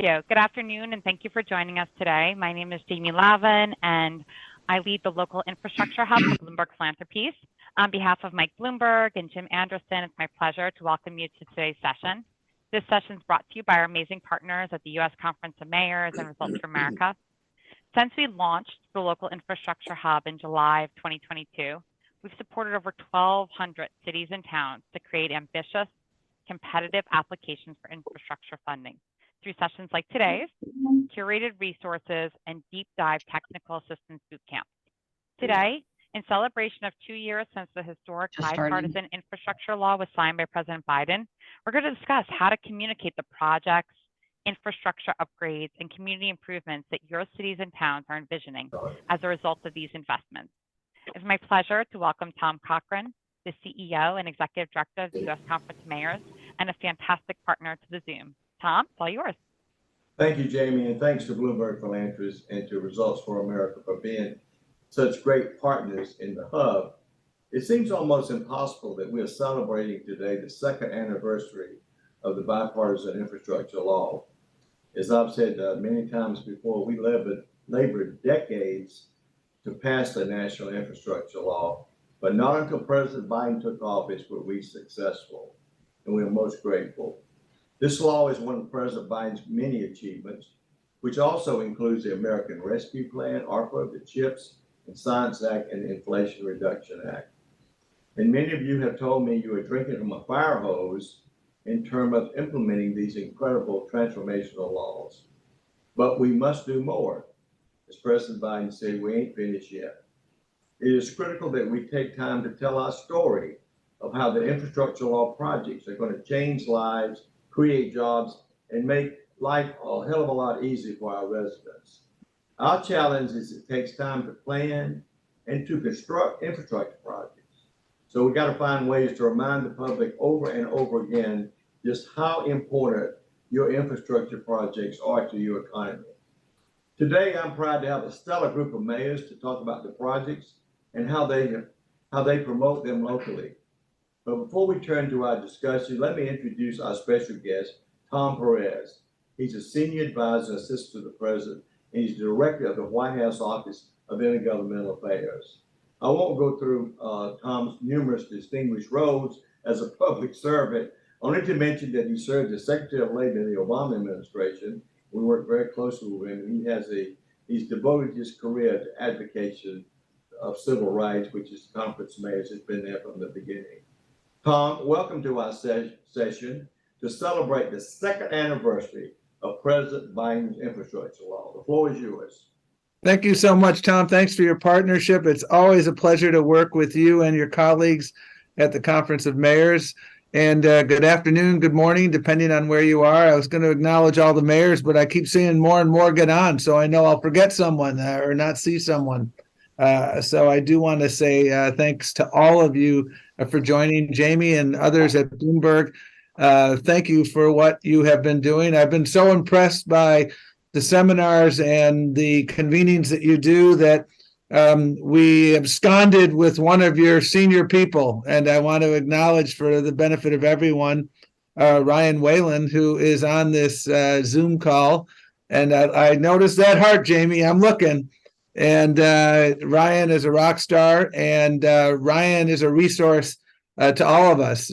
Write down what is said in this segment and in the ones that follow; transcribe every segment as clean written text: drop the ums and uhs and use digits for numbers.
you. Good afternoon, and thank you for joining us today. My name is Jamie Lavin, and I lead the local infrastructure hub for Bloomberg Philanthropies. On behalf of Mike Bloomberg and Jim Anderson, it's my pleasure to welcome you to today's session. This session is brought to you by our amazing partners at the U.S. Conference of Mayors and Results for America. Since we launched the local infrastructure hub in July of 2022, we've supported over 1,200 cities and towns to create ambitious, competitive applications for infrastructure funding through sessions like today's, curated resources, and deep dive technical assistance boot camps. Today, in celebration of 2 years since the historic bipartisan infrastructure law was signed by President Biden, we're going to discuss how to communicate the projects, infrastructure upgrades, and community improvements that your cities and towns are envisioning as a result of these investments. It's my pleasure to welcome Tom Cochran, the CEO and Executive Director of the U.S. Conference of Mayors, and a fantastic partner to the Zoom. Tom, it's all yours. Thank you, Jamie, and thanks to Bloomberg Philanthropies and to Results for America for being such great partners in the hub. It seems almost impossible that we are celebrating today the second anniversary of the bipartisan infrastructure law. As I've said many times before, we labored decades to pass the national infrastructure law, but not until President Biden took office were we successful, and we are most grateful. This law is one of President Biden's many achievements, which also includes the American Rescue Plan, ARPA, the CHIPS and Science Act, and the Inflation Reduction Act. And many of you have told me you are drinking from a fire hose in terms of implementing these incredible transformational laws. But we must do more. As President Biden said, we ain't finished yet. It is critical that we take time to tell our story of how the infrastructure law projects are going to change lives, create jobs, and make life a hell of a lot easier for our residents. Our challenge is it takes time to plan and to construct infrastructure projects. So we got to find ways to remind the public over and over again just how important your infrastructure projects are to your economy. Today, I'm proud to have a stellar group of mayors to talk about the projects and how they promote them locally. But before we turn to our discussion, let me introduce our special guest, Tom Perez. He's a senior advisor and assistant to the president, and he's the director of the White House Office of Intergovernmental Affairs. I won't go through Tom's numerous distinguished roles as a public servant, only to mention that he served as Secretary of Labor in the Obama administration. We work very closely with him. He's devoted his career to advocacy of civil rights, which is the Conference of Mayors has been there from the beginning. Tom, welcome to our session to celebrate the second anniversary of President Biden's infrastructure law. The floor is yours. Thank you so much, Tom. Thanks for your partnership. It's always a pleasure to work with you and your colleagues at the Conference of Mayors. And good afternoon, good morning, depending on where you are. I was going to acknowledge all the mayors, but I keep seeing more and more get on, so I know I'll forget someone or not see someone. So I do want to say thanks to all of you for joining, Jamie and others at Bloomberg. Thank you for what you have been doing. I've been so impressed by the seminars and the convenings that you do that we absconded with one of your senior people, and I want to acknowledge for the benefit of everyone, Ryan Whalen, who is on this Zoom call. And I noticed that heart, Jamie. I'm looking. And Ryan is a rock star, and Ryan is a resource to all of us.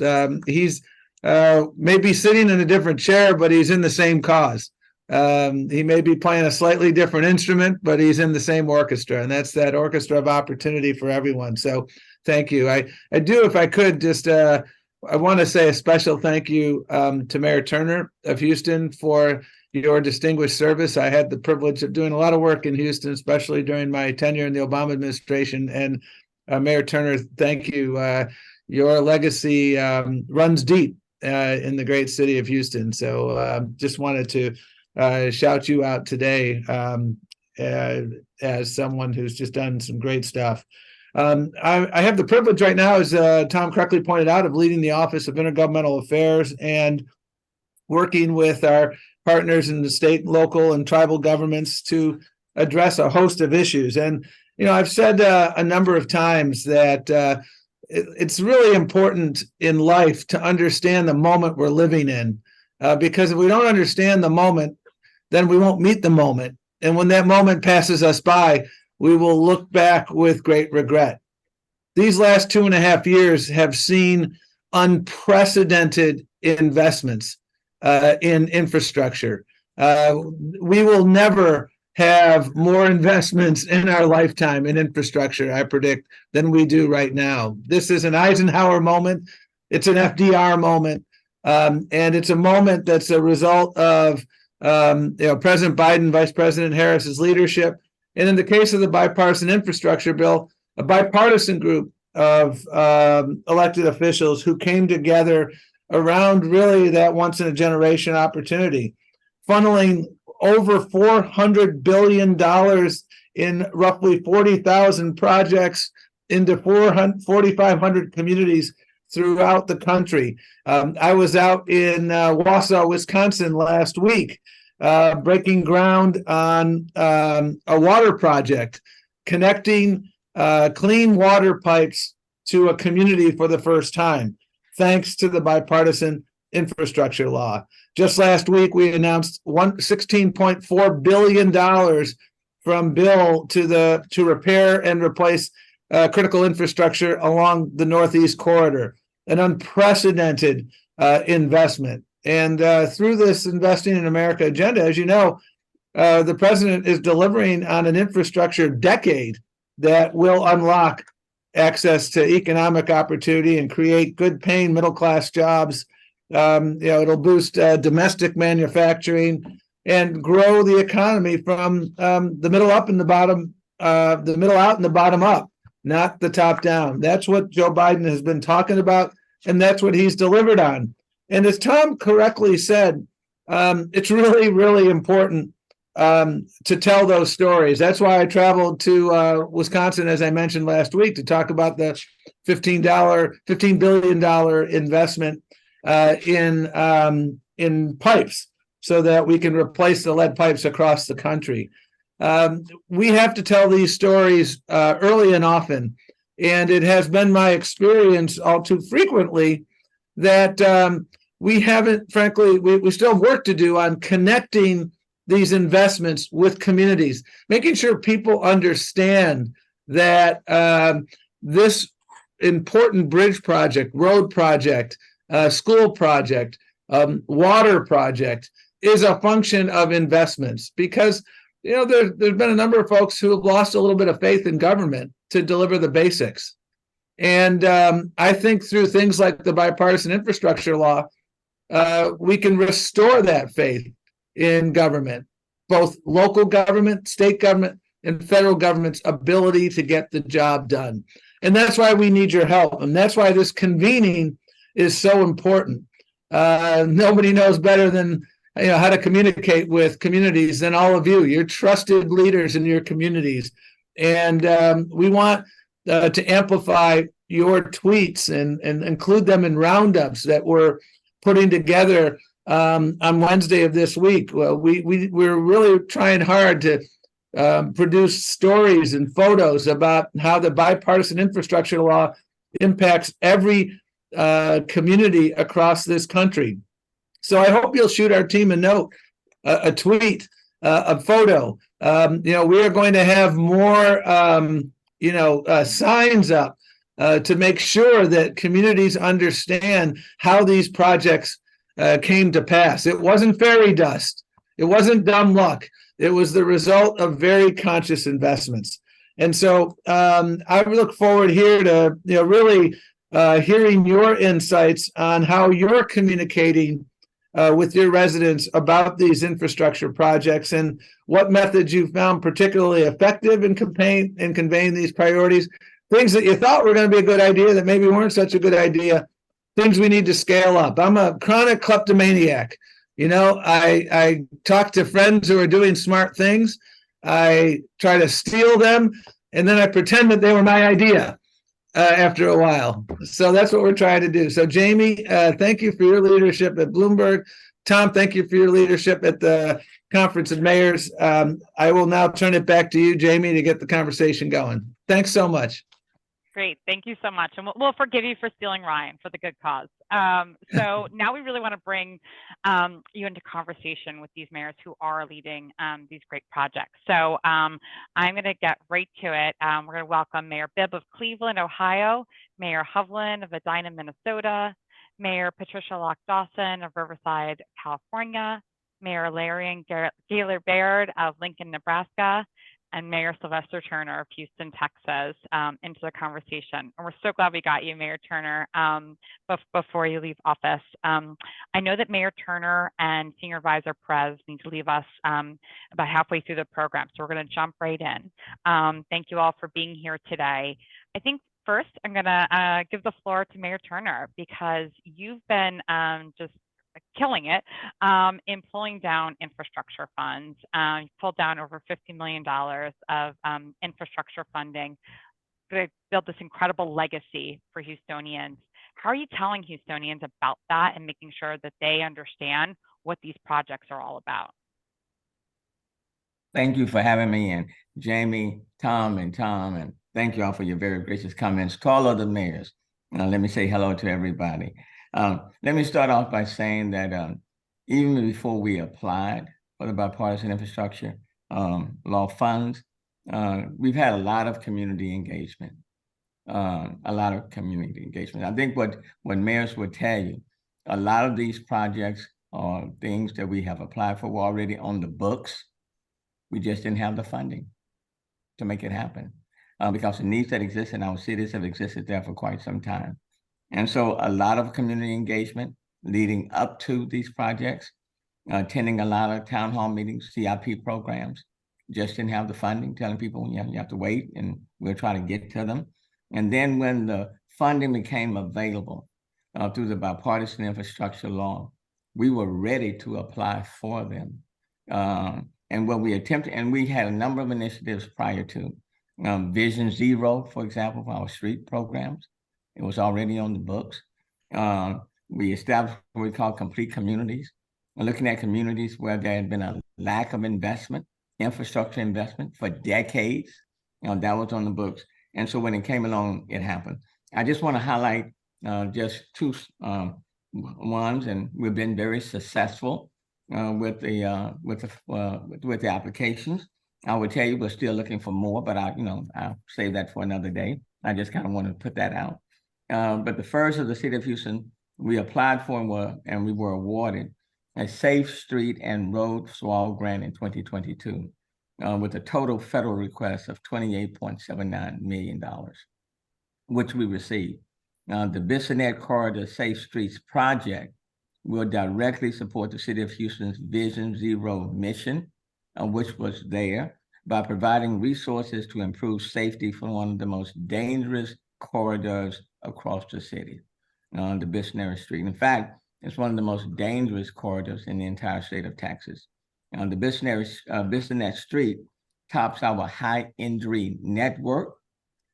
He's maybe sitting in a different chair, but he's in the same cause. He may be playing a slightly different instrument, but he's in the same orchestra, and that's that orchestra of opportunity for everyone. So thank you. I do, if I could, just I want to say a special thank you to Mayor Turner of Houston for your distinguished service. I had the privilege of doing a lot of work in Houston, especially during my tenure in the Obama administration. And Mayor Turner, thank you. Your legacy runs deep in the great city of Houston. So just wanted to shout you out today as someone who's just done some great stuff. I have the privilege right now, as Tom correctly pointed out, of leading the Office of Intergovernmental Affairs and working with our partners in the state, local, and tribal governments to address a host of issues. And, you know, I've said a number of times that it's really important in life to understand the moment we're living in, because if we don't understand the moment, then we won't meet the moment. And when that moment passes us by, we will look back with great regret. These last 2.5 years have seen unprecedented investments in infrastructure. We will never have more investments in our lifetime in infrastructure, I predict, than we do right now. This is an Eisenhower moment. It's an FDR moment. And it's a moment that's a result of President Biden, Vice President Harris's leadership. And in the case of the bipartisan infrastructure bill, a bipartisan group of elected officials who came together around really that once in a generation opportunity, funneling over $400 billion in roughly 40,000 projects into 4,500 communities throughout the country. I was out in Wausau, Wisconsin last week, breaking ground on a water project, connecting clean water pipes to a community for the first time, thanks to the bipartisan infrastructure law. Just last week, we announced $16.4 billion from Bill to repair and replace critical infrastructure along the Northeast Corridor, an unprecedented investment. And through this Investing in America agenda, as you know, the president is delivering on an infrastructure decade that will unlock access to economic opportunity and create good paying middle-class jobs. It'll boost domestic manufacturing and grow the economy from the middle up and the bottom, the middle out and the bottom up, not the top down. That's what Joe Biden has been talking about, and that's what he's delivered on. And as Tom correctly said, it's really, really important to tell those stories. That's why I traveled to Wisconsin, as I mentioned last week, to talk about the $15 billion investment in pipes so that we can replace the lead pipes across the country. We have to tell these stories early and often, and it has been my experience all too frequently that we haven't, frankly, we still have work to do on connecting these investments with communities, making sure people understand that this important bridge project, road project, school project, water project is a function of investments, because there's been a number of folks who have lost a little bit of faith in government to deliver the basics. And I think through things like the bipartisan infrastructure law, we can restore that faith in government, both local government, state government, and federal government's ability to get the job done. And that's why we need your help. And that's why this convening is so important. Nobody knows better than how to communicate with communities than all of you. You're trusted leaders in your communities. And we want to amplify your tweets and include them in roundups that we're putting together on Wednesday of this week. Well, we're really trying hard to produce stories and photos about how the bipartisan infrastructure law impacts every community across this country. So I hope you'll shoot our team a note, a tweet, a photo. We are going to have more, signs up to make sure that communities understand how these projects came to pass. It wasn't fairy dust. It wasn't dumb luck. It was the result of very conscious investments. And so I look forward here to really hearing your insights on how you're communicating with your residents about these infrastructure projects and what methods you found particularly effective in conveying these priorities, things that you thought were going to be a good idea that maybe weren't such a good idea, things we need to scale up. I'm a chronic kleptomaniac. I talk to friends who are doing smart things. I try to steal them, and then I pretend that they were my idea after a while. So that's what we're trying to do. So Jamie, thank you for your leadership at Bloomberg. Tom, thank you for your leadership at the Conference of Mayors. I will now turn it back to you, Jamie, to get the conversation going. Thanks so much. Great. Thank you so much. And we'll forgive you for stealing Ryan for the good cause. So now we really want to bring you into conversation with these mayors who are leading these great projects. So I'm going to get right to it. We're going to welcome Mayor Bibb of Cleveland, Ohio, Mayor Hovland of Edina, Minnesota, Mayor Patricia Dawson of Riverside, California, Mayor Leirion Gaylor Baird of Lincoln, Nebraska, and Mayor Sylvester Turner of Houston, Texas, into the conversation. And we're so glad we got you, Mayor Turner, before you leave office. I know that Mayor Turner and Senior Advisor Perez need to leave us about halfway through the program, so we're going to jump right in. Thank you all for being here today. I think first I'm going to give the floor to Mayor Turner, because you've been just killing it in pulling down infrastructure funds. You pulled down over $50 million of infrastructure funding to build this incredible legacy for Houstonians. How are you telling Houstonians about that and making sure that they understand what these projects are all about? Thank you for having me, and Jamie, Tom, and thank you all for your very gracious comments. To all of the mayors, let me say hello to everybody. Let me start off by saying that even before we applied for the bipartisan infrastructure law funds, we've had a lot of community engagement. I think what mayors would tell you, a lot of these projects are things that we have applied for, were already on the books. We just didn't have the funding to make it happen because the needs that exist in our cities have existed there for quite some time. And so a lot of community engagement leading up to these projects, attending a lot of town hall meetings, CIP programs, just didn't have the funding, telling people, you have to wait and we'll try to get to them. And then when the funding became available through the bipartisan infrastructure law, we were ready to apply for them. And what we attempted, and we had a number of initiatives prior to, Vision Zero, for example, for our street programs. It was already on the books. We established what we call complete communities. We're looking at communities where there had been a lack of investment, infrastructure investment for decades. That was on the books. And so when it came along, it happened. I just want to highlight just two ones, and we've been very successful with the applications. I would tell you we're still looking for more, but I'll save that for another day. I just kind of want to put that out. But the first of the city of Houston, we applied for and we were awarded a Safe Street and Road Swale grant in 2022 with a total federal request of $28.79 million, which we received. The Bissonnet Corridor Safe Streets project will directly support the city of Houston's Vision Zero mission, which was there, by providing resources to improve safety for one of the most dangerous corridors across the city, the Bissonnet Street. In fact, it's one of the most dangerous corridors in the entire state of Texas. The Bissonnet Street tops our high injury network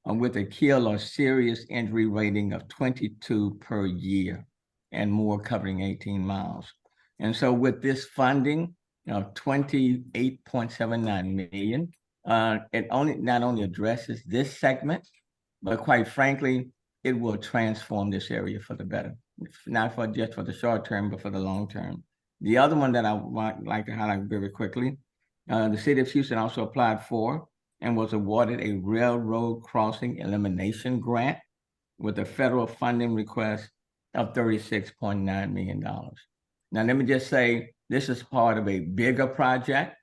with a kill or serious injury rating of 22 per year and more, covering 18 miles. And so with this funding of $28.79 million, it not only addresses this segment, but quite frankly, it will transform this area for the better, not just for the short term, but for the long term. The other one that I would like to highlight very quickly, the city of Houston also applied for and was awarded a railroad crossing elimination grant with a federal funding request of $36.9 million. Now, let me just say, this is part of a bigger project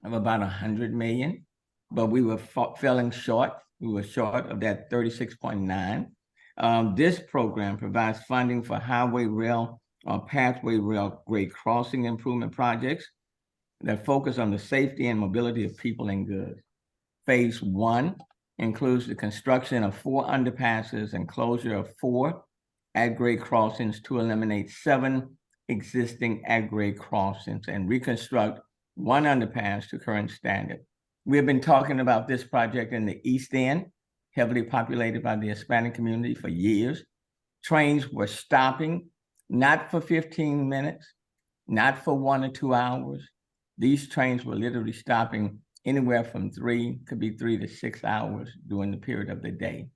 of about $100 million, but we were falling short. We were short of that 36.9. This program provides funding for highway rail or pathway rail grade crossing improvement projects that focus on the safety and mobility of people and goods. Phase 1 includes the construction of 4 underpasses and closure of 4 at-grade crossings to eliminate 7 existing at-grade crossings and reconstruct 1 underpass to current standard. We have been talking about this project in the East End, heavily populated by the Hispanic community, for years. Trains were stopping, not for 15 minutes, not for 1 or 2 hours. These trains were literally stopping anywhere from 3 to 6 hours during the period of the day.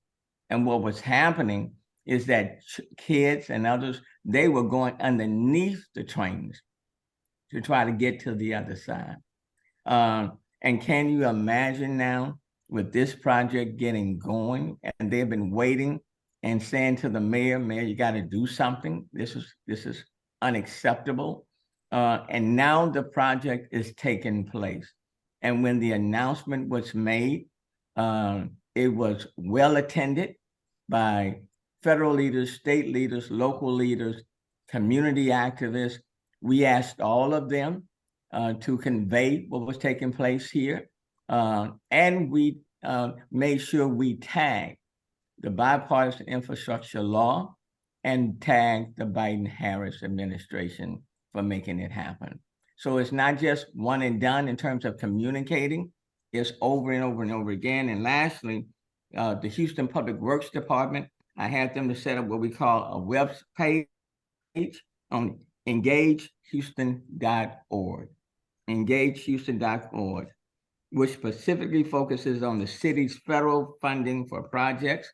And what was happening is that kids and others, they were going underneath the trains to try to get to the other side. And can you imagine now with this project getting going, and they've been waiting and saying to the mayor, you got to do something. This is unacceptable. And now the project is taking place. And when the announcement was made, it was well attended by federal leaders, state leaders, local leaders, community activists. We asked all of them to convey what was taking place here. And we made sure we tagged the bipartisan infrastructure law and tagged the Biden-Harris administration for making it happen. So it's not just one and done in terms of communicating, it's over and over and over again. And lastly, the Houston Public Works Department, I had them to set up what we call a web page on engagehouston.org, engagehouston.org, which specifically focuses on the city's federal funding for projects.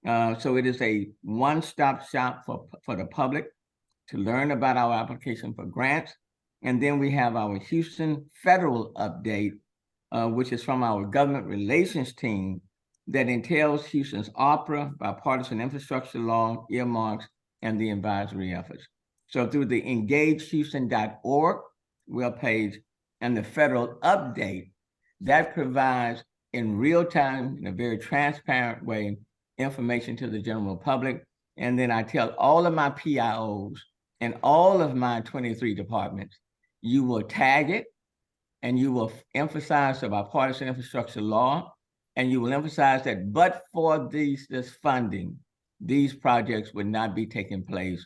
So it is a one-stop shop for the public to learn about our application for grants. And then we have our Houston Federal Update, which is from our government relations team that entails Houston's opera, bipartisan infrastructure law, earmarks, and the advisory efforts. So through the engagehouston.org webpage and the Federal Update, that provides in real time, in a very transparent way, information to the general public. And then I tell all of my PIOs and all of my 23 departments, you will tag it and you will emphasize the bipartisan infrastructure law, and you will emphasize that but for this funding, these projects would not be taking place,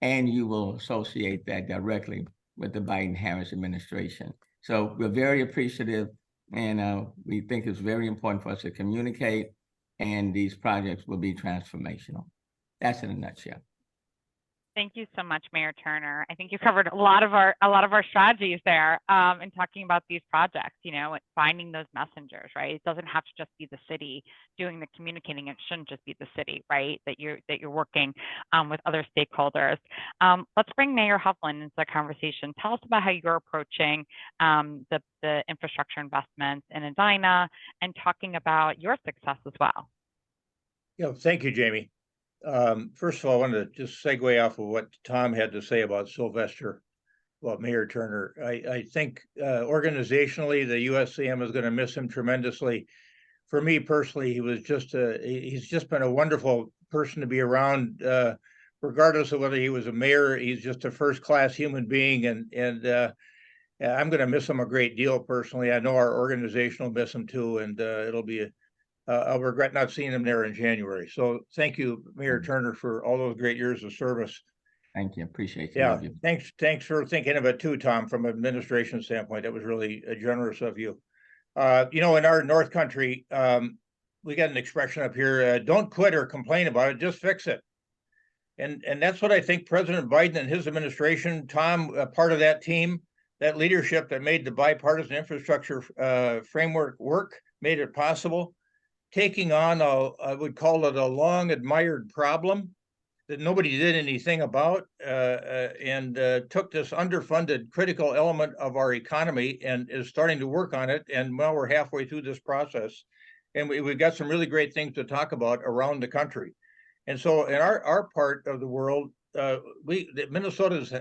and you will associate that directly with the Biden-Harris administration. So we're very appreciative, and we think it's very important for us to communicate, and these projects will be transformational. That's in a nutshell. Thank you so much, Mayor Turner. I think you covered a lot of our strategies there in talking about these projects, you know, finding those messengers, right? It doesn't have to just be the city doing the communicating. It shouldn't just be the city, right? That you're working with other stakeholders. Let's bring Mayor Hovland into the conversation. Tell us about how you're approaching the infrastructure investments in Edina and talking about your success as well. Yeah, thank you, Jamie. First of all, I wanted to just segue off of what Tom had to say about Sylvester, about Mayor Turner. I think organizationally, the USCM is going to miss him tremendously. For me personally, he's just been a wonderful person to be around, regardless of whether he was a mayor. He's just a first-class human being, and I'm going to miss him a great deal personally. I know our organization will miss him too, and it'll be I'll regret not seeing him there in January. So thank you, Mayor Turner, for all those great years of service. Thank you. Appreciate it. Yeah, thanks for thinking of it too, Tom, from an administration standpoint. That was really generous of you. You know, in our North Country, we got an expression up here, don't quit or complain about it, just fix it. And that's what I think President Biden and his administration, Tom, part of that team, that leadership that made the bipartisan infrastructure framework work, made it possible. Taking on I would call it a long admired problem that nobody did anything about, and took this underfunded critical element of our economy and is starting to work on it. And well, we're halfway through this process, and we've got some really great things to talk about around the country. And so in our part of the world, Minnesota's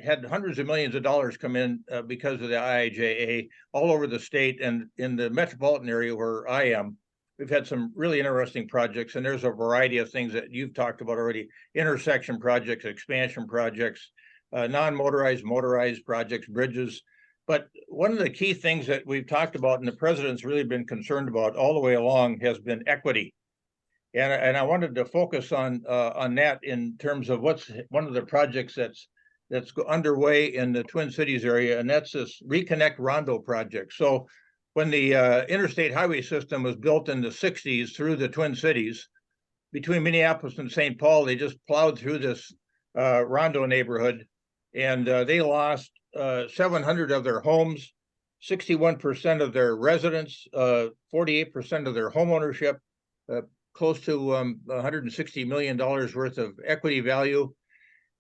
had hundreds of millions of dollars come in because of the IIJA all over the state, and in the metropolitan area where I am, we've had some really interesting projects, and there's a variety of things that you've talked about already: intersection projects, expansion projects, non-motorized, motorized projects, bridges. But one of the key things that we've talked about and the president's really been concerned about all the way along has been equity. And I wanted to focus on that in terms of what's one of the projects that's underway in the Twin Cities area, and that's this Reconnect Rondo project. So when the interstate highway system was built in the 60s through the Twin Cities, between Minneapolis and St. Paul, they just plowed through this Rondo neighborhood, and they lost 700 of their homes, 61% of their residents, 48% of their home ownership, close to $160 million worth of equity value.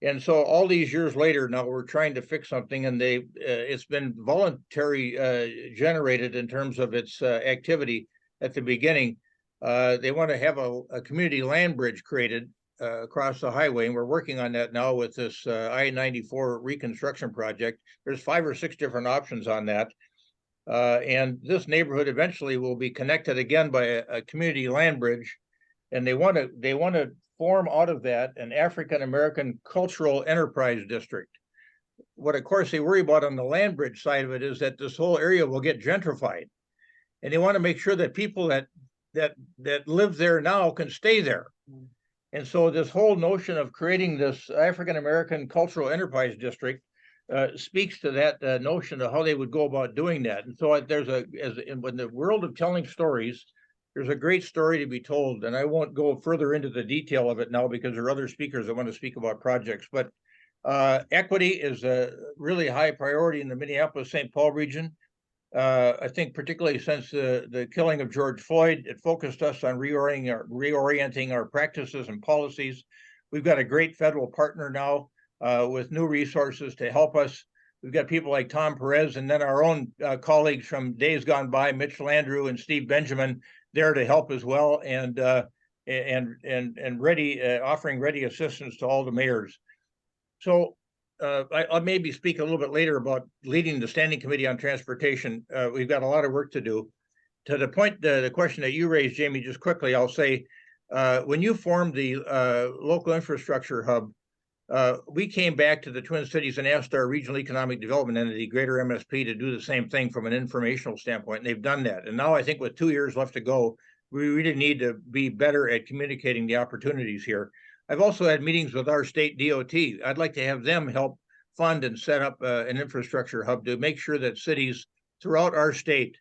And so all these years later, now we're trying to fix something, and it's been voluntary generated in terms of its activity at the beginning. They want to have a community land bridge created across the highway, and we're working on that now with this I-94 reconstruction project. There's 5 or 6 different options on that. And this neighborhood eventually will be connected again by a community land bridge. And they want to form out of that an African American cultural enterprise district. What, of course, they worry about on the land bridge side of it is that this whole area will get gentrified, and they want to make sure that people that live there now can stay there. And so this whole notion of creating this African American cultural enterprise district speaks to that notion of how they would go about doing that. And so there's in the world of telling stories, there's a great story to be told, and I won't go further into the detail of it now because there are other speakers that want to speak about projects. But equity is a really high priority in the Minneapolis-St. Paul region. I think particularly since the killing of George Floyd, it focused us on reorienting our practices and policies. We've got a great federal partner now with new resources to help us. We've got people like Tom Perez, and then our own colleagues from days gone by, Mitch Landrieu and Steve Benjamin, there to help as well, and offering ready assistance to all the mayors. So I'll maybe speak a little bit later about leading the Standing Committee on Transportation. We've got a lot of work to do. To the point, the question that you raised, Jamie, just quickly, I'll say, when you formed the local infrastructure hub, we came back to the Twin Cities and asked our regional economic development entity, Greater MSP, to do the same thing from an informational standpoint, and they've done that. And now I think with 2 years left to go, we really need to be better at communicating the opportunities here. I've also had meetings with our state DOT. I'd like to have them help fund and set up an infrastructure hub to make sure that cities throughout our state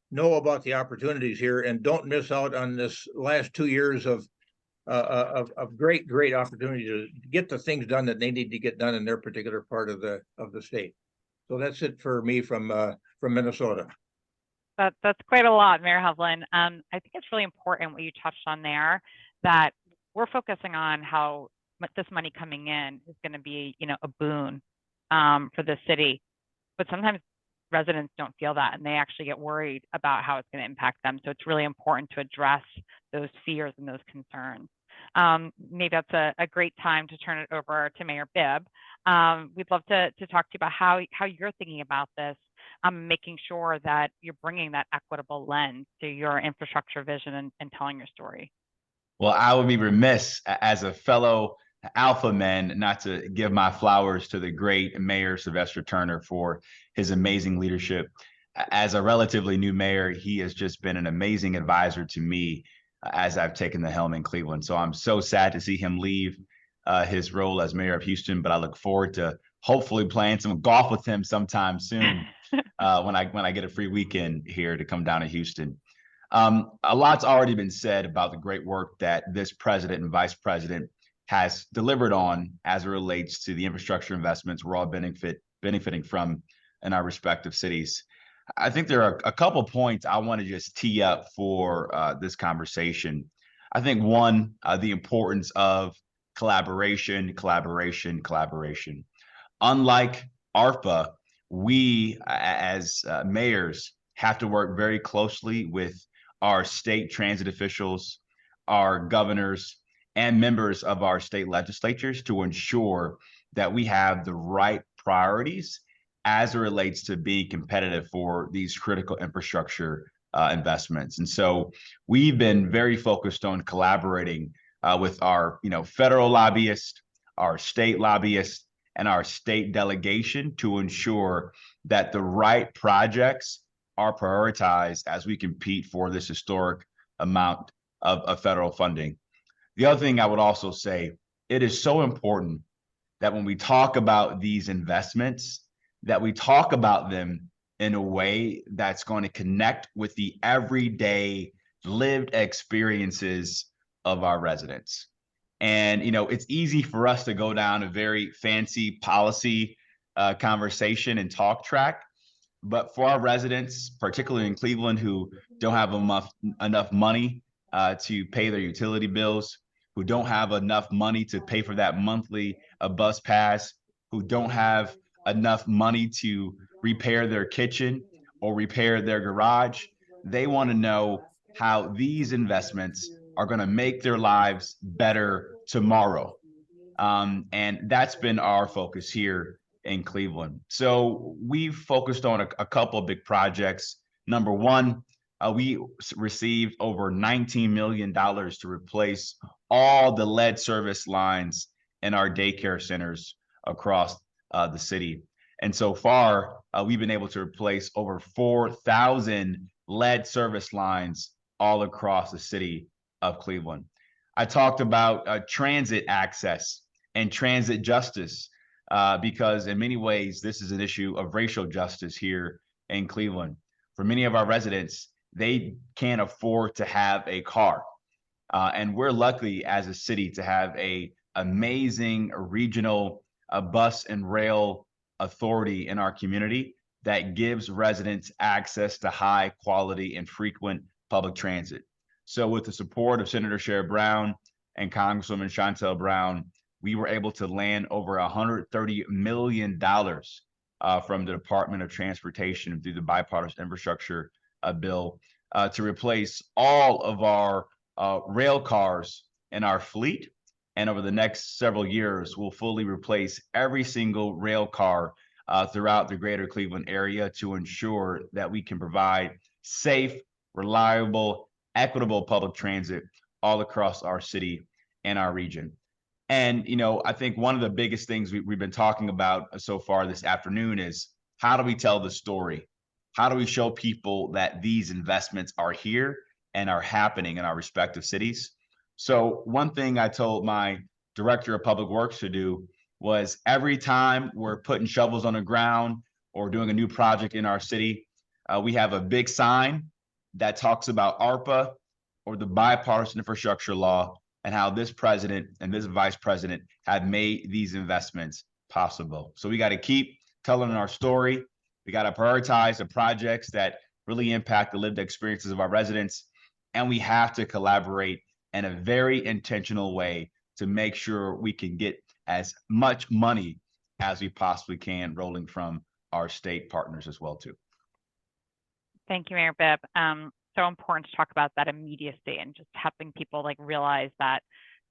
know about the opportunities here and don't miss out on this last 2 years of great opportunity to get the things done that they need to get done in their particular part of the state. So that's it for me from Minnesota. That's quite a lot, Mayor Hovland. I think it's really important what you touched on there, that we're focusing on how this money coming in is going to be, a boon for the city. But sometimes residents don't feel that, and they actually get worried about how it's going to impact them. So it's really important to address those fears and those concerns. Maybe that's a great time to turn it over to Mayor Bibb. We'd love to talk to you about how you're thinking about this, making sure that you're bringing that equitable lens to your infrastructure vision and telling your story. Well, I would be remiss as a fellow alpha man not to give my flowers to the great Mayor Sylvester Turner for his amazing leadership. As a relatively new mayor, he has just been an amazing advisor to me as I've taken the helm in Cleveland. So I'm so sad to see him leave his role as mayor of Houston, but I look forward to hopefully playing some golf with him sometime soon when I get a free weekend here to come down to Houston. A lot's already been said about the great work that this president and vice president has delivered on as it relates to the infrastructure investments we're all benefiting from in our respective cities. I think there are a couple points I want to just tee up for this conversation. I think one, the importance of collaboration. Unlike ARPA, we as mayors have to work very closely with our state transit officials, our governors, and members of our state legislatures to ensure that we have the right priorities as it relates to being competitive for these critical infrastructure investments. And so we've been very focused on collaborating with our federal lobbyists, our state lobbyists, and our state delegation to ensure that the right projects are prioritized as we compete for this historic amount of federal funding. The other thing I would also say, it is so important that when we talk about these investments, that we talk about them in a way that's going to connect with the everyday lived experiences of our residents. And, it's easy for us to go down a very fancy policy conversation and talk track. But for our residents, particularly in Cleveland, who don't have enough money to pay their utility bills, who don't have enough money to pay for that monthly bus pass, who don't have enough money to repair their kitchen or repair their garage. They want to know how these investments are going to make their lives better tomorrow. And that's been our focus here in Cleveland. So we've focused on a couple of big projects. Number one, we received over $19 million to replace all the lead service lines in our daycare centers across the city. And so far, we've been able to replace over 4,000 lead service lines all across the city of Cleveland. I talked about transit access and transit justice because in many ways, this is an issue of racial justice here in Cleveland. For many of our residents, they can't afford to have a car. And we're lucky as a city to have an amazing regional bus and rail authority in our community that gives residents access to high quality and frequent public transit. So with the support of Senator Sherrod Brown and Congresswoman Shontel Brown, we were able to land over $130 million from the Department of Transportation through the bipartisan infrastructure bill to replace all of our rail cars in our fleet. And over the next several years, we'll fully replace every single rail car throughout the greater Cleveland area to ensure that we can provide safe, reliable, equitable public transit all across our city and our region. And, you know, I think one of the biggest things we've been talking about so far this afternoon is how do we tell the story? How do we show people that these investments are here and are happening in our respective cities? So one thing I told my director of public works to do was every time we're putting shovels on the ground or doing a new project in our city, we have a big sign that talks about ARPA or the bipartisan infrastructure law and how this president and this vice president have made these investments possible. So we got to keep telling our story. We got to prioritize the projects that really impact the lived experiences of our residents. And we have to collaborate in a very intentional way to make sure we can get as much money as we possibly can rolling from our state partners as well too. Thank you, Mayor Bibb. So important to talk about that immediacy and just helping people like realize that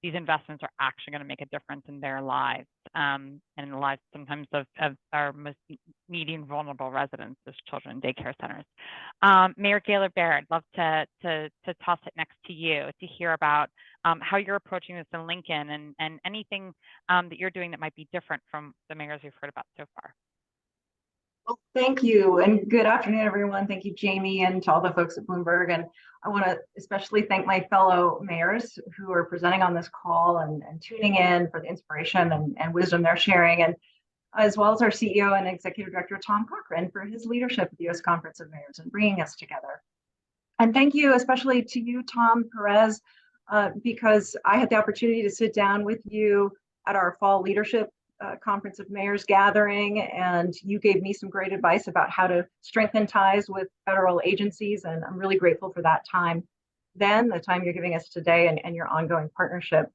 these investments are actually going to make a difference in their lives and in the lives sometimes of our most needy and vulnerable residents, as children in daycare centers. Mayor Gaylor Baird, love to toss it next to you to hear about how you're approaching this in Lincoln and anything that you're doing that might be different from the mayors we've heard about so far. Well, thank you, and good afternoon, everyone. Thank you, Jamie, and to all the folks at Bloomberg. And I want to especially thank my fellow mayors who are presenting on this call and tuning in for the inspiration and wisdom they're sharing, and as well as our CEO and Executive Director, Tom Cochran, for his leadership at the U.S. Conference of Mayors and bringing us together. And thank you especially to you, Tom, Perez, because I had the opportunity to sit down with you at our fall leadership Conference of Mayors gathering, and you gave me some great advice about how to strengthen ties with federal agencies, and I'm really grateful for that time then, the time you're giving us today, and your ongoing partnership.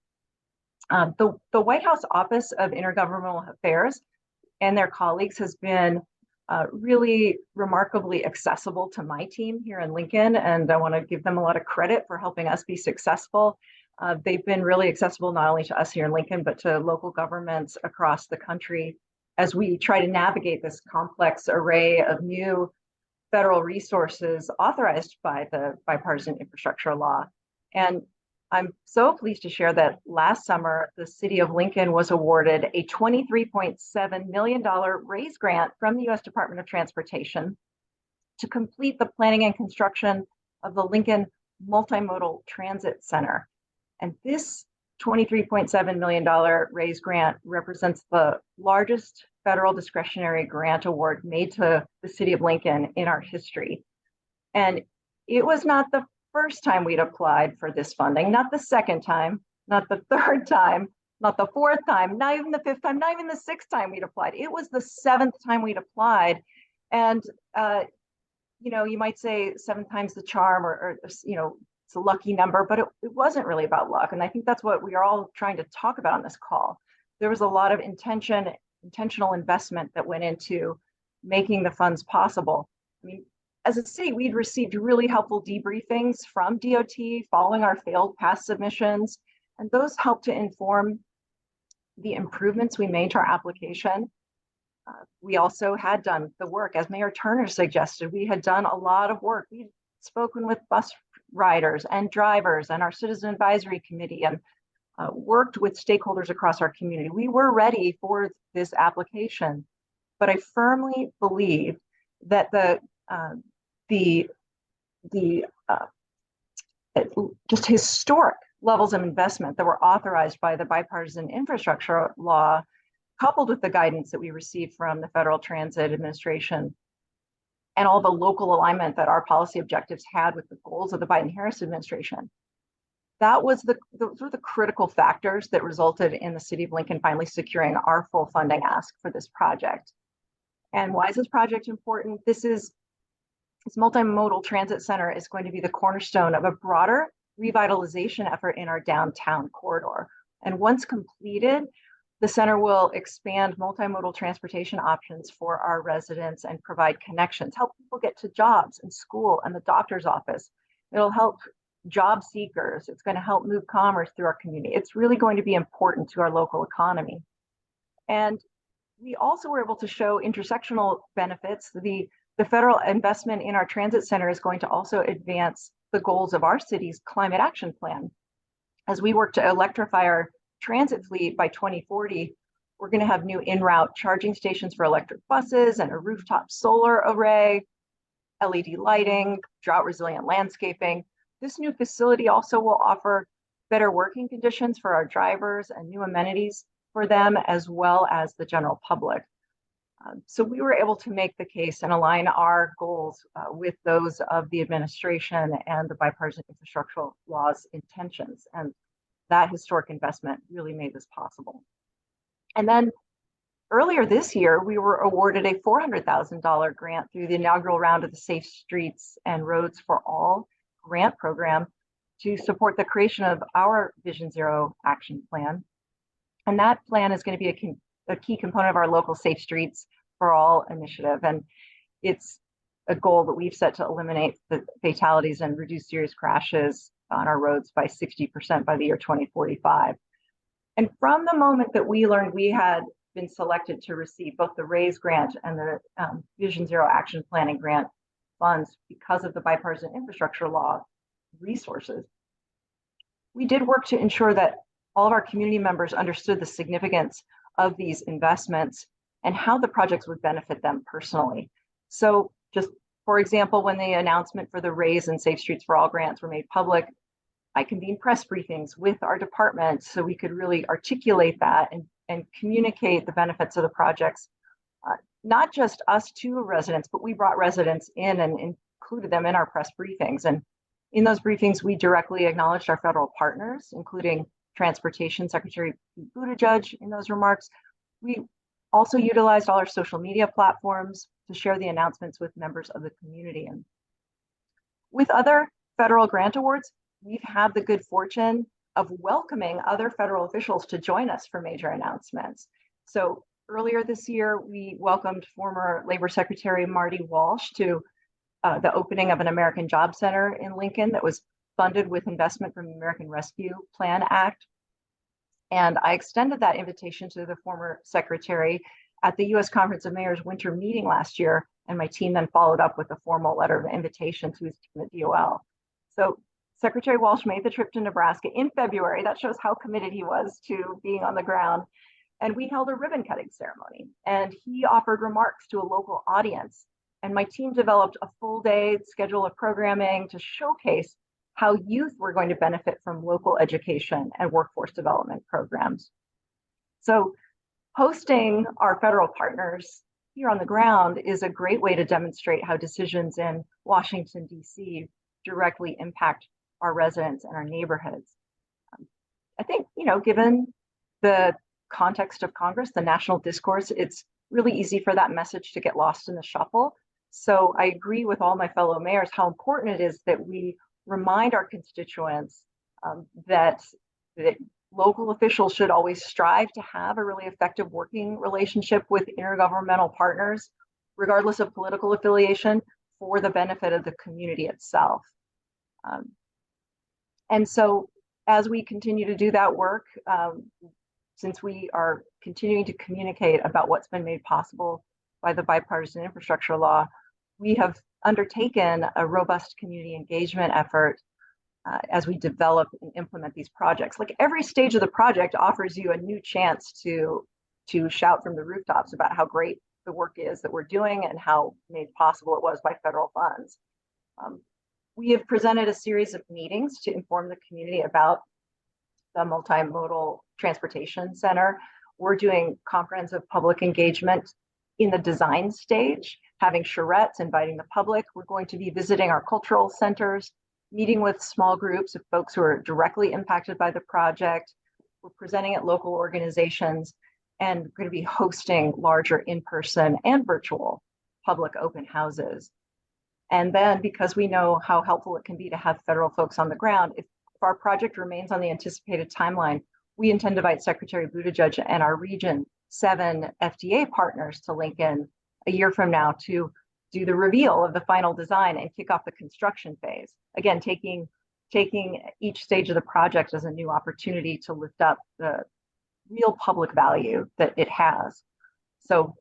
The White House Office of Intergovernmental Affairs and their colleagues has been really remarkably accessible to my team here in Lincoln, and I want to give them a lot of credit for helping us be successful. They've been really accessible not only to us here in Lincoln, but to local governments across the country as we try to navigate this complex array of new federal resources authorized by the bipartisan infrastructure law. And I'm so pleased to share that last summer, the city of Lincoln was awarded a $23.7 million RAISE grant from the U.S. Department of Transportation to complete the planning and construction of the Lincoln Multimodal Transit Center. And this $23.7 million RAISE grant represents the largest federal discretionary grant award made to the city of Lincoln in our history. And it was not the first time we'd applied for this funding, not the second time, not the third time, not the fourth time, not even the fifth time, not even the sixth time we'd applied. It was the seventh time we'd applied. And, you know, you might say seven times the charm or it's a lucky number, but it wasn't really about luck. And I think that's what we are all trying to talk about on this call. There was a lot of intentional investment that went into making the funds possible. I mean, as a city, we'd received really helpful debriefings from DOT following our failed past submissions, and those helped to inform the improvements we made to our application. We also had done the work, as Mayor Turner suggested. We had done a lot of work. We'd spoken with bus riders and drivers and our Citizen Advisory Committee, and worked with stakeholders across our community. We were ready for this application, but I firmly believe that just historic levels of investment that were authorized by the bipartisan infrastructure law, coupled with the guidance that we received from the Federal Transit Administration and all the local alignment that our policy objectives had with the goals of the Biden-Harris administration, those were the critical factors that resulted in the city of Lincoln finally securing our full funding ask for this project. And why is this project important? This multimodal transit center is going to be the cornerstone of a broader revitalization effort in our downtown corridor. And once completed, the center will expand multimodal transportation options for our residents and provide connections, help people get to jobs and school and the doctor's office. It'll help job seekers. It's going to help move commerce through our community. It's really going to be important to our local economy. And we also were able to show intersectional benefits. The federal investment in our transit center is going to also advance the goals of our city's climate action plan. As we work to electrify our transit fleet by 2040, we're going to have new in-route charging stations for electric buses and a rooftop solar array, LED lighting, drought-resilient landscaping. This new facility also will offer better working conditions for our drivers and new amenities for them, as well as the general public. So we were able to make the case and align our goals with those of the administration and the bipartisan infrastructure law's intentions. And that historic investment really made this possible. And then earlier this year, we were awarded a $400,000 grant through the inaugural round of the Safe Streets and Roads for All grant program to support the creation of our Vision Zero action plan. And that plan is going to be a key component of our local Safe Streets for All initiative. And it's a goal that we've set to eliminate the fatalities and reduce serious crashes on our roads by 60% by the year 2045. And from the moment that we learned we had been selected to receive both the RAISE grant and the Vision Zero Action Planning grant funds because of the bipartisan infrastructure law resources, we did work to ensure that all of our community members understood the significance of these investments and how the projects would benefit them personally. So just for example, when the announcement for the RAISE and Safe Streets for All grants were made public, I convened press briefings with our department so we could really articulate that and communicate the benefits of the projects, not just us to residents, but we brought residents in and included them in our press briefings. And in those briefings, we directly acknowledged our federal partners, including Transportation Secretary Pete Buttigieg in those remarks. We also utilized all our social media platforms to share the announcements with members of the community. And with other federal grant awards, we've had the good fortune of welcoming other federal officials to join us for major announcements. So earlier this year, we welcomed former Labor Secretary Marty Walsh to the opening of an American Job Center in Lincoln that was funded with investment from the American Rescue Plan Act. And I extended that invitation to the former secretary at the U.S. Conference of Mayors winter meeting last year, and my team then followed up with a formal letter of invitation to his team at DOL. So Secretary Walsh made the trip to Nebraska in February. That shows how committed he was to being on the ground. And we held a ribbon cutting ceremony, and he offered remarks to a local audience. And my team developed a full day schedule of programming to showcase how youth were going to benefit from local education and workforce development programs. So hosting our federal partners here on the ground is a great way to demonstrate how decisions in Washington, D.C. directly impact our residents and our neighborhoods. I think, given the context of Congress, the national discourse, it's really easy for that message to get lost in the shuffle. So I agree with all my fellow mayors how important it is that we remind our constituents that local officials should always strive to have a really effective working relationship with intergovernmental partners, regardless of political affiliation, for the benefit of the community itself. And so as we continue to do that work, since we are continuing to communicate about what's been made possible by the bipartisan infrastructure law, we have undertaken a robust community engagement effort as we develop and implement these projects. Like, every stage of the project offers you a new chance to shout from the rooftops about how great the work is that we're doing and how made possible it was by federal funds. We have presented a series of meetings to inform the community about the multimodal transportation center. We're doing comprehensive public engagement in the design stage, having charrettes, inviting the public. We're going to be visiting our cultural centers, meeting with small groups of folks who are directly impacted by the project. We're presenting at local organizations, and we're going to be hosting larger in-person and virtual public open houses. And then, because we know how helpful it can be to have federal folks on the ground, if our project remains on the anticipated timeline, we intend to invite Secretary Buttigieg and our Region 7 FDA partners to Lincoln a year from now to do the reveal of the final design and kick off the construction phase. Again, taking each stage of the project as a new opportunity to lift up the real public value that it has. So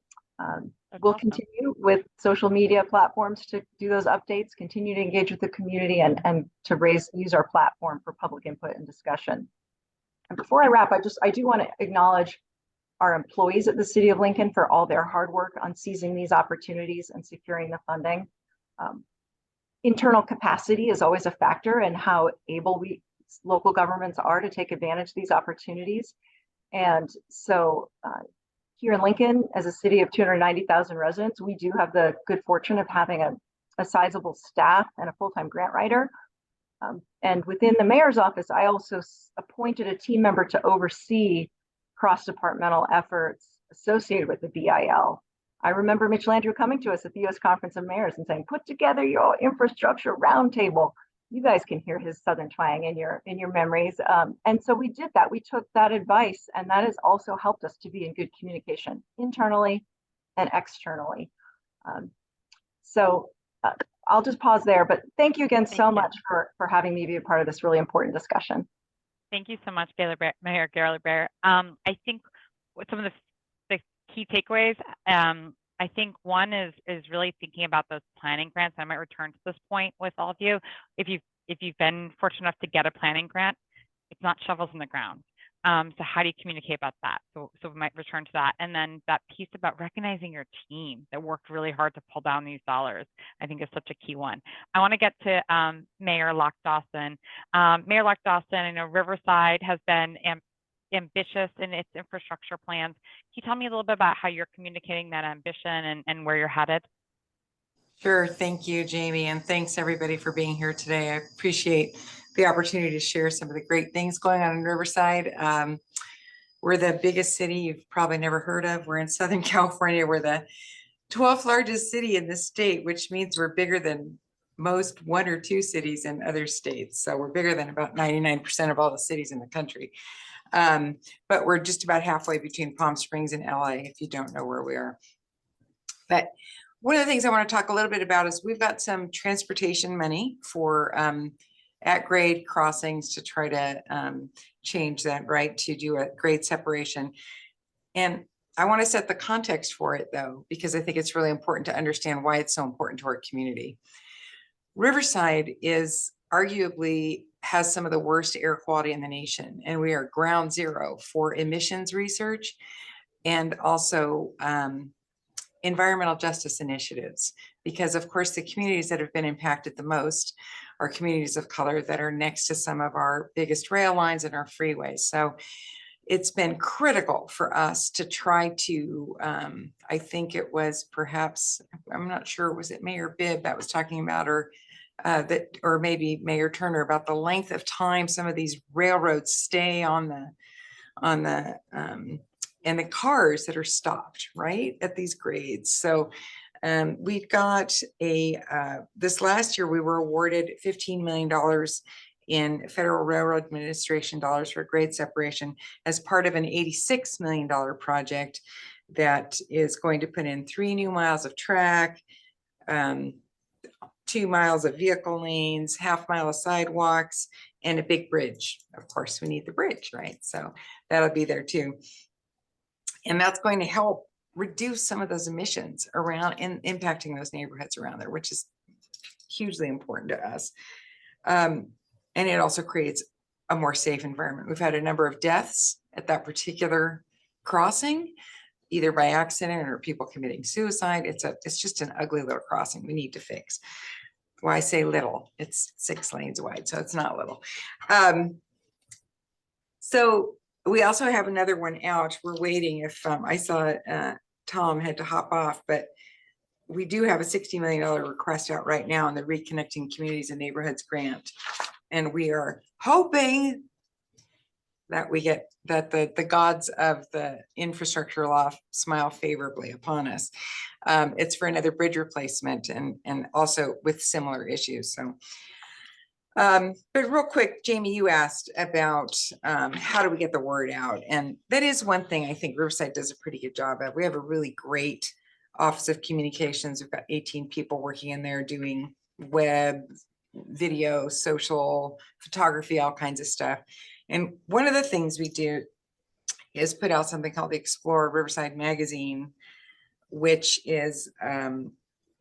we'll continue with social media platforms to do those updates, continue to engage with the community, and to use our platform for public input and discussion. And before I wrap, I do want to acknowledge our employees at the City of Lincoln for all their hard work on seizing these opportunities and securing the funding. Internal capacity is always a factor in how able local governments are to take advantage of these opportunities. And so here in Lincoln, as a city of 290,000 residents, we do have the good fortune of having a sizable staff and a full-time grant writer. And within the mayor's office, I also appointed a team member to oversee cross-departmental efforts associated with the BIL. I remember Mitch Landrieu coming to us at the U.S. Conference of Mayors and saying, "Put together your infrastructure roundtable." You guys can hear his Southern twang in your memories. And so we did that. We took that advice, and that has also helped us to be in good communication internally and externally. So I'll just pause there, but thank you again so much for having me be a part of this really important discussion. Thank you so much, Mayor Gaylor Baird. I think some of the key takeaways, I think one is really thinking about those planning grants. I might return to this point with all of you. If you've been fortunate enough to get a planning grant, it's not shovels in the ground. So how do you communicate about that? So we might return to that. And then that piece about recognizing your team that worked really hard to pull down these dollars, I think is such a key one. I want to get to Mayor Locke Dawson. Mayor Locke Dawson, I know Riverside has been ambitious in its infrastructure plans. Can you tell me a little bit about how you're communicating that ambition and where you're headed? Sure. Thank you, Jamie. And thanks everybody for being here today. I appreciate the opportunity to share some of the great things going on in Riverside. We're the biggest city you've probably never heard of. We're in Southern California. We're the 12th largest city in the state, which means we're bigger than most 1 or 2 cities in other states. So we're bigger than about 99% of all the cities in the country. But we're just about halfway between Palm Springs and LA, if you don't know where we are. But one of the things I want to talk a little bit about is we've got some transportation money for at-grade crossings to try to change that, right, to do a grade separation. And I want to set the context for it, though, because I think it's really important to understand why it's so important to our community. Riverside is arguably has some of the worst air quality in the nation, and we are ground zero for emissions research and also environmental justice initiatives, because of course the communities that have been impacted the most are communities of color that are next to some of our biggest rail lines and our freeways. So it's been critical for us to try to, I think it was perhaps, I'm not sure, was it Mayor Bibb that was talking about, or maybe Mayor Turner, about the length of time some of these railroads stay on the and the cars that are stopped right at these grades. So We've got this last year, we were awarded $15 million in Federal Railroad Administration dollars for grade separation as part of an $86 million project that is going to put in 3 new miles of track, 2 miles of vehicle lanes, half mile of sidewalks, and a big bridge. Of course, we need the bridge, right? So that'll be there too. And that's going to help reduce some of those emissions around and impacting those neighborhoods around there, which is hugely important to us. And it also creates a more safe environment. We've had a number of deaths at that particular crossing, either by accident or people committing suicide. It's just an ugly little crossing we need to fix. Well, I say little, it's 6 lanes wide, so it's not little. So we also have another one out. We're waiting. If I saw Tom had to hop off, but we do have a $60 million request out right now in the Reconnecting Communities and Neighborhoods grant. And we are hoping that we get that the gods of the infrastructure law smile favorably upon us. It's for another bridge replacement and also with similar issues. So, but real quick, Jamie, you asked about how do we get the word out? And that is one thing I think Riverside does a pretty good job of. We have a really great Office of Communications. We've got 18 people working in there doing web, video, social, photography, all kinds of stuff. And one of the things we do is put out something called the Explore Riverside magazine, which is,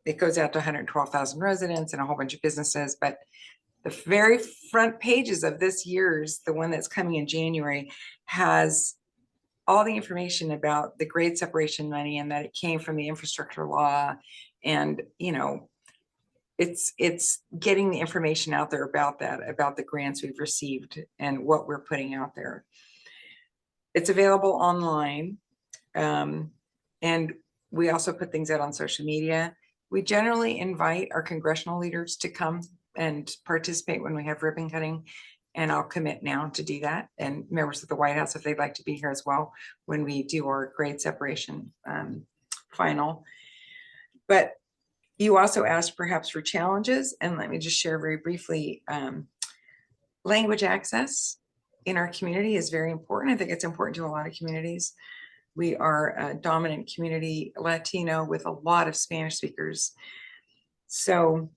it goes out to 112,000 residents and a whole bunch of businesses. But the very front pages of this year's, the one that's coming in January, has all the information about the grade separation money and that it came from the infrastructure law. And, you know, it's getting the information out there about that, about the grants we've received and what we're putting out there. It's available online. And we also put things out on social media. We generally invite our congressional leaders to come and participate when we have ribbon cutting. And I'll commit now to do that. And members of the White House, if they'd like to be here as well, when we do our grade separation final. But you also asked perhaps for challenges, and let me just share very briefly. Language access in our community is very important. I think it's important to a lot of communities. We are a dominant community, Latino, with a lot of Spanish speakers. So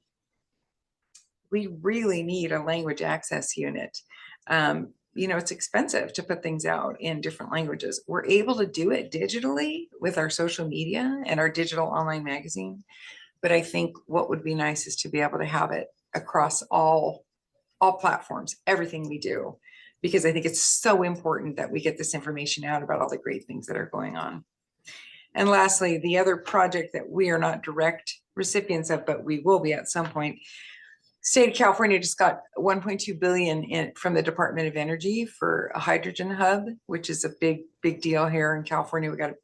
we really need a language access unit. You know, it's expensive to put things out in different languages. We're able to do it digitally with our social media and our digital online magazine. But I think what would be nice is to be able to have it across all platforms, everything we do, because I think it's so important that we get this information out about all the great things that are going on. And lastly, the other project that we are not direct recipients of, but we will be at some point, State of California just got $1.2 billion from the Department of Energy for a hydrogen hub, which is a big deal here in California. We got a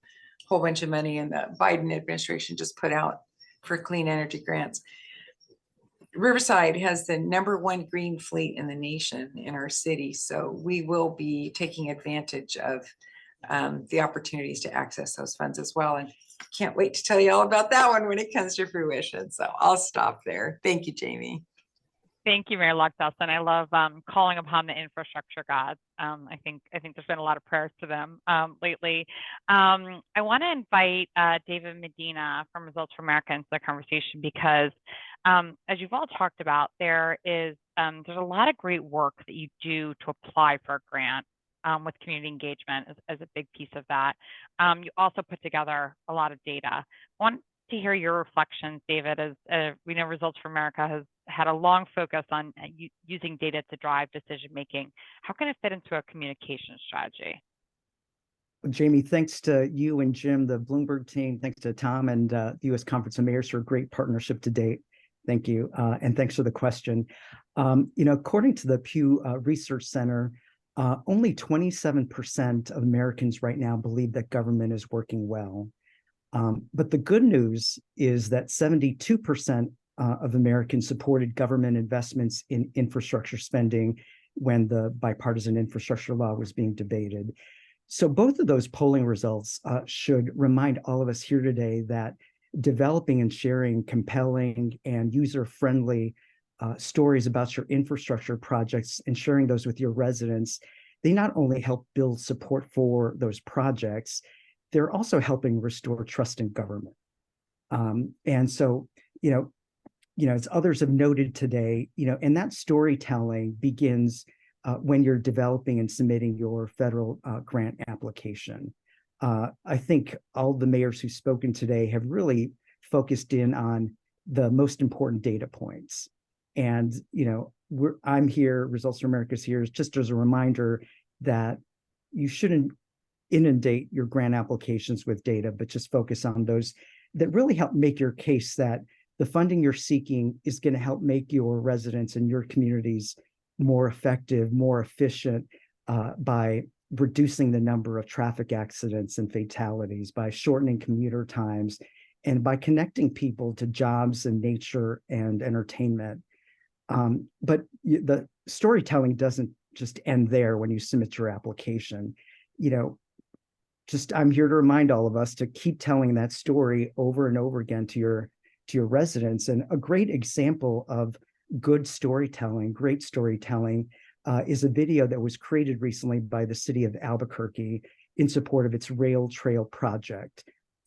whole bunch of money, and the Biden administration just put out for clean energy grants. Riverside has the #1 green fleet in the nation in our city. So we will be taking advantage of the opportunities to access those funds as well. And can't wait to tell you all about that one when it comes to fruition. So I'll stop there. Thank you, Jamie. Thank you, Mayor Dawson. I love calling upon the infrastructure gods. I think there's been a lot of prayers to them lately. I want to invite David Medina from Results for America into the conversation because, as you've all talked about, there's a lot of great work that you do to apply for a grant with community engagement as a big piece of that. You also put together a lot of data. I want to hear your reflections, David, as we know Results for America has had a long focus on using data to drive decision making. How can it fit into a communication strategy? Jamie, thanks to you and Jim, the Bloomberg team, thanks to Tom and the U.S. Conference of Mayors for a great partnership to date. Thank you. And thanks for the question. You know, according to the Pew Research Center, only 27% of Americans right now believe that government is working well. But the good news is that 72% of Americans supported government investments in infrastructure spending when the bipartisan infrastructure law was being debated. So both of those polling results should remind all of us here today that developing and sharing compelling and user-friendly stories about your infrastructure projects and sharing those with your residents, they not only help build support for those projects, they're also helping restore trust in government. And so, as others have noted today, and that storytelling begins when you're developing and submitting your federal grant application. I think all the mayors who've spoken today have really focused in on the most important data points. And, I'm here, Results for America's here, just as a reminder that you shouldn't inundate your grant applications with data, but just focus on those that really help make your case that the funding you're seeking is going to help make your residents and your communities more effective, more efficient by reducing the number of traffic accidents and fatalities, by shortening commuter times, and by connecting people to jobs and nature and entertainment. But the storytelling doesn't just end there when you submit your application. I'm here to remind all of us to keep telling that story over and over again to your residents. And a great example of good storytelling, great storytelling, is a video that was created recently by the city of Albuquerque in support of its rail trail project.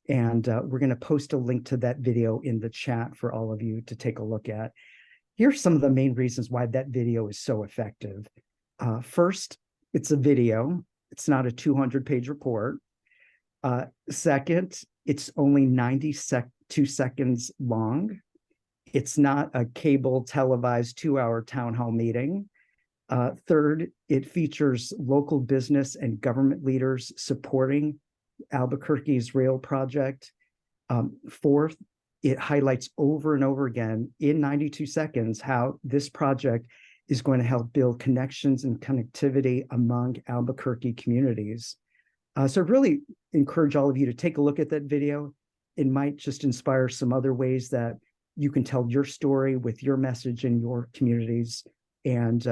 And we're going to post a link to that video in the chat for all of you to take a look at. Here's some of the main reasons why that video is so effective. First, it's a video. It's not a 200-page report. Second, it's only 92 seconds long. It's not a cable televised 2-hour town hall meeting. Third, it features local business and government leaders supporting Albuquerque's rail project. Fourth, it highlights over and over again in 92 seconds how this project is going to help build connections and connectivity among Albuquerque communities. So really encourage all of you to take a look at that video. It might just inspire some other ways that you can tell your story with your message in your communities. And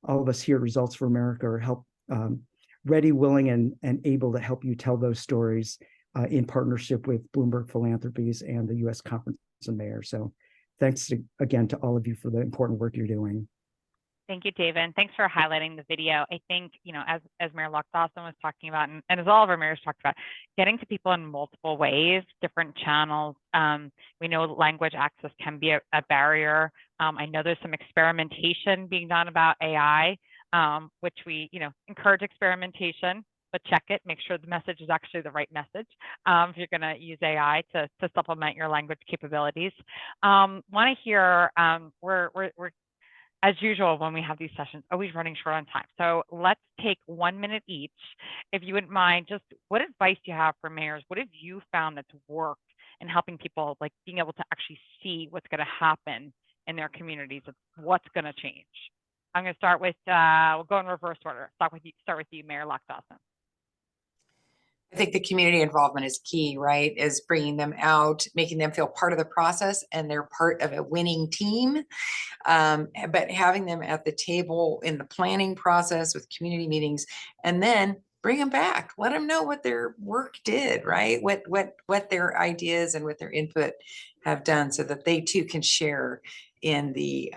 all of us here at Results for America are ready, willing, and able to help you tell those stories in partnership with Bloomberg Philanthropies and the U.S. Conference of Mayors. So thanks again to all of you for the important work you're doing. Thank you, David. And thanks for highlighting the video. I think, as Mayor Dawson was talking about, and as all of our mayors talked about, getting to people in multiple ways, different channels. We know language access can be a barrier. I know there's some experimentation being done about AI, which we, encourage experimentation, but check it, make sure the message is actually the right message. If you're going to use AI to supplement your language capabilities. Want to hear, we're as usual, when we have these sessions, always running short on time. So let's take 1 minute each. If you wouldn't mind, just what advice do you have for mayors? What have you found that's worked in helping people, like being able to actually see what's going to happen in their communities, what's going to change? I'm going to start with, we'll go in reverse order. Start with you, Mayor Dawson. I think the community involvement is key, right? Is bringing them out, making them feel part of the process and they're part of a winning team. But having them at the table in the planning process with community meetings, and then bring them back, let them know what their work did, right? What their ideas and what their input have done, so that they too can share in the,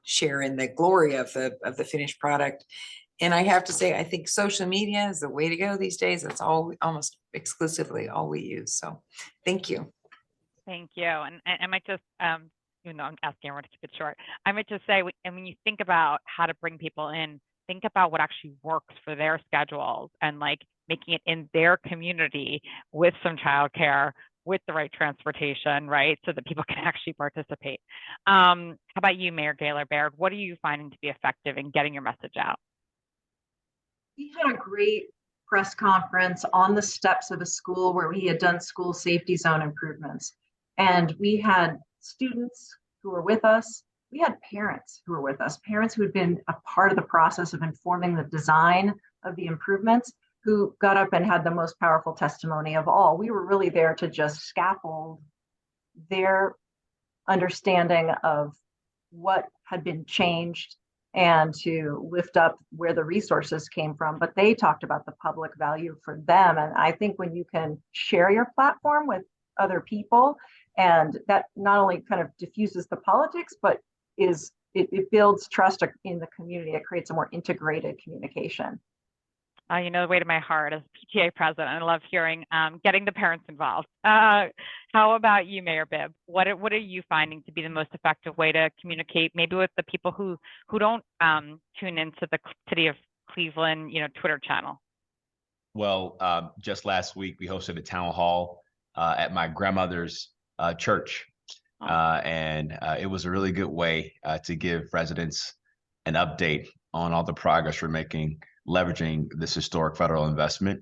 share in the glory of the finished product. And I have to say, I think social media is the way to go these days. That's almost exclusively all we use. So thank you. Thank you. And I might just, even though I'm asking everyone to keep it short, I might just say, and when you think about how to bring people in, think about what actually works for their schedules and like making it in their community with some childcare, with the right transportation, right? So that people can actually participate. How about you, Mayor Gaylor, Baird? What are you finding to be effective in getting your message out? We had a great press conference on the steps of a school where we had done school safety zone improvements. And we had students who were with us. We had parents who were with us, parents who had been a part of the process of informing the design of the improvements, who got up and had the most powerful testimony of all. We were really there to just scaffold their understanding of what had been changed and to lift up where the resources came from. But they talked about the public value for them. And I think when you can share your platform with other people. And that not only kind of diffuses the politics, but it builds trust in the community. It creates a more integrated communication. You know, the way to my heart as PTA president, I love hearing getting the parents involved. How about you, Mayor Bibb? What are you finding to be the most effective way to communicate, maybe with the people who don't tune into the City of Cleveland, Twitter channel? Well, just last week we hosted a town hall at my grandmother's church, and it was a really good way to give residents an update on all the progress we're making, leveraging this historic federal investment.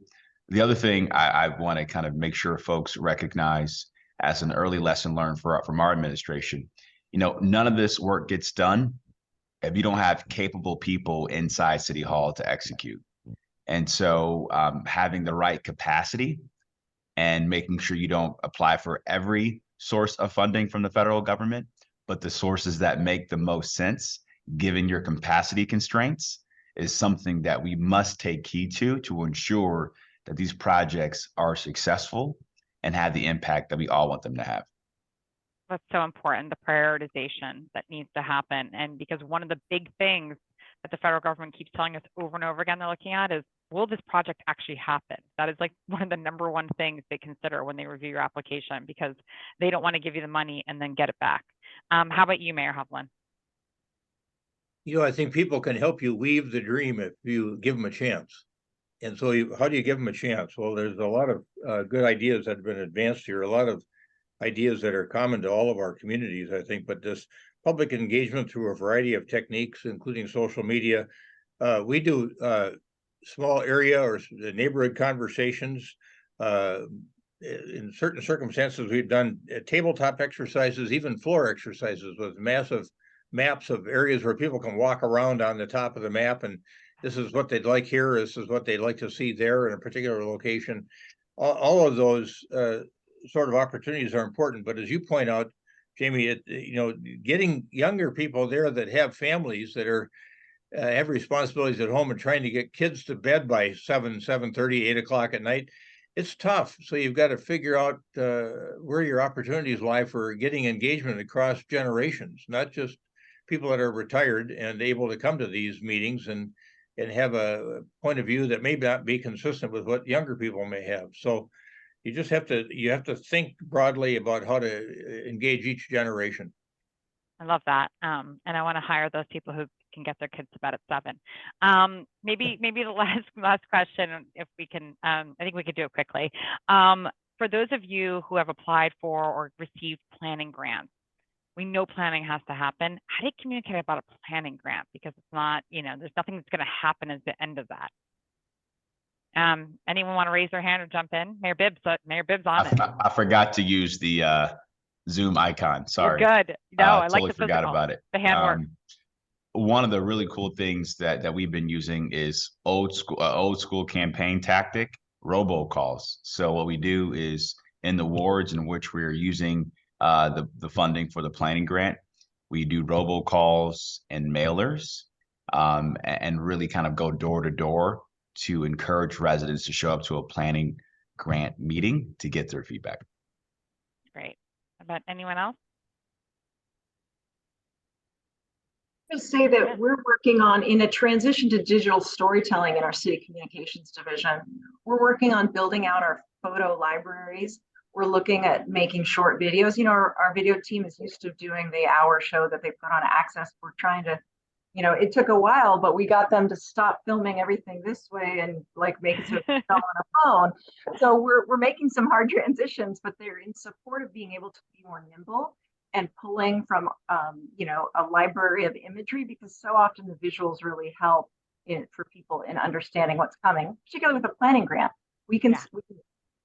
The other thing I want to kind of make sure folks recognize as an early lesson learned from our administration, none of this work gets done if you don't have capable people inside City Hall to execute. And so having the right capacity and making sure you don't apply for every source of funding from the federal government, but the sources that make the most sense, given your capacity constraints, is something that we must take heed to ensure that these projects are successful and have the impact that we all want them to have. That's so important, the prioritization that needs to happen. And because one of the big things that the federal government keeps telling us over and over again they're looking at is, will this project actually happen? That is like one of the number one things they consider when they review your application, because they don't want to give you the money and then get it back. How about you, Mayor Hovland? I think people can help you weave the dream if you give them a chance. And so how do you give them a chance? Well, there's a lot of good ideas that have been advanced here, a lot of ideas that are common to all of our communities, I think, but this public engagement through a variety of techniques, including social media. We do small area or neighborhood conversations. In certain circumstances, we've done tabletop exercises, even floor exercises with massive maps of areas where people can walk around on the top of the map, and this is what they'd like here, this is what they'd like to see there in a particular location. All of those sort of opportunities are important, but as you point out, Jamie, getting younger people there that have families that are have responsibilities at home and trying to get kids to bed by 7:30, 8 o'clock at night, it's tough. So you've got to figure out where your opportunities lie for getting engagement across generations, not just people that are retired and able to come to these meetings and have a point of view that may not be consistent with what younger people may have. So you just have to think broadly about how to engage each generation. I love that. And I want to hire those people who can get their kids to bed at 7. Maybe the last question, if we can, I think we could do it quickly. For those of you who have applied for or received planning grants, we know planning has to happen. How do you communicate about a planning grant? Because it's not, there's nothing that's going to happen at the end of that. Anyone want to raise their hand or jump in? Mayor Bibb's on it. I forgot to use the Zoom icon. Sorry. You're good. No, I totally like the forgot physical, about it. the handwork. One of the really cool things that we've been using is old school campaign tactic, robocalls. So what we do is in the wards in which we're using the funding for the planning grant, we do robocalls and mailers, and really kind of go door to door to encourage residents to show up to a planning grant meeting to get their feedback. Great. About anyone else? To say that we're working on, in a transition to digital storytelling in our city communications division, we're working on building out our photo libraries. We're looking at making short videos. Our video team is used to doing the hour show that they put on Access. We're trying to, it took a while, but we got them to stop filming everything this way and make it so it's on a phone. So we're making some hard transitions, but they're in support of being able to be more nimble and pulling from, a library of imagery, because so often the visuals really help for people in understanding what's coming, particularly with a planning grant. We can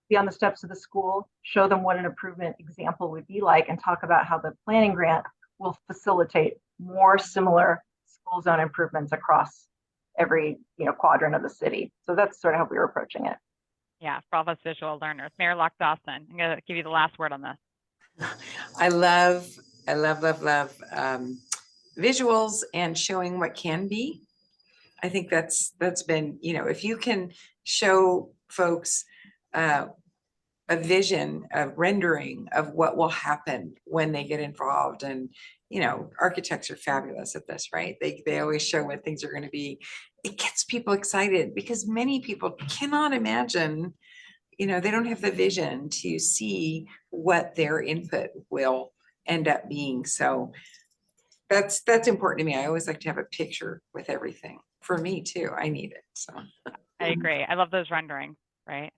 be on the steps of the school, show them what an improvement example would be like, and talk about how the planning grant will facilitate more similar school zone improvements across every quadrant of the city. So that's sort of how we were approaching it. Yeah, for all of us visual learners. Mayor Dawson, I'm going to give you the last word on this. I love visuals and showing what can be. I think that's been, if you can show folks a vision, a rendering of what will happen when they get involved. And, you know, architects are fabulous at this, right? They always show what things are going to be. It gets people excited because many people cannot imagine, you know, they don't have the vision to see what their input will end up being. So that's important to me. I always like to have a picture with everything. For me too, I need it. So I agree. I love those renderings, right?